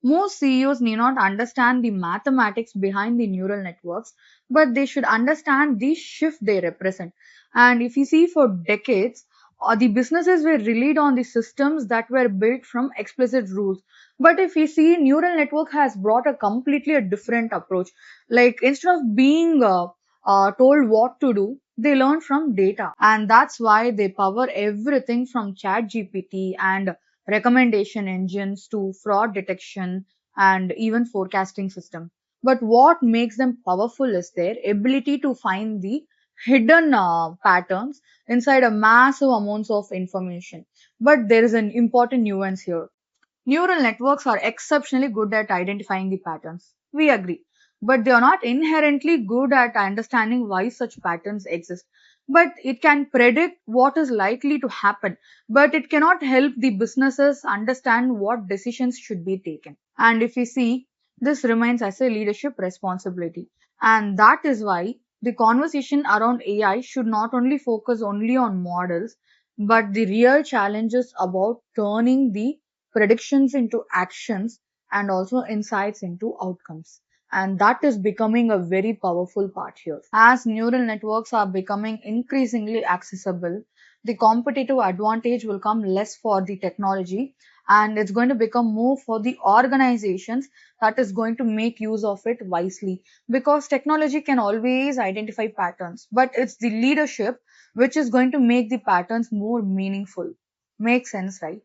Most CEOs need not understand the mathematics behind the neural networks, but they should understand the shift they represent. And if you see for decades, the businesses were relied on the systems that were built from explicit rules. But if you see, neural network has brought a completely a different approach. Like instead of being told what to do, they learn from data, and that's why they power everything from Chat GPT and recommendation engines to fraud detection and even forecasting system. But what makes them powerful is their ability to find the hidden patterns inside a massive amounts of information. But there is an important nuance here. Neural networks are exceptionally good at identifying the patterns. We agree. But they are not inherently good at understanding why such patterns exist. But it can predict what is likely to happen. But it cannot help the businesses understand what decisions should be taken. And if we see, this remains as a leadership responsibility. And that is why the conversation around AI should not only focus only on models, but the real challenges about turning the predictions into actions and also insights into outcomes. And that is becoming a very powerful part here. As neural networks are becoming increasingly accessible, the competitive advantage will come less for the technology and it's going to become more for the organizations that is going to make use of it wisely, because technology can always identify patterns, but it's the leadership which is going to make the patterns more meaningful. Makes sense, right?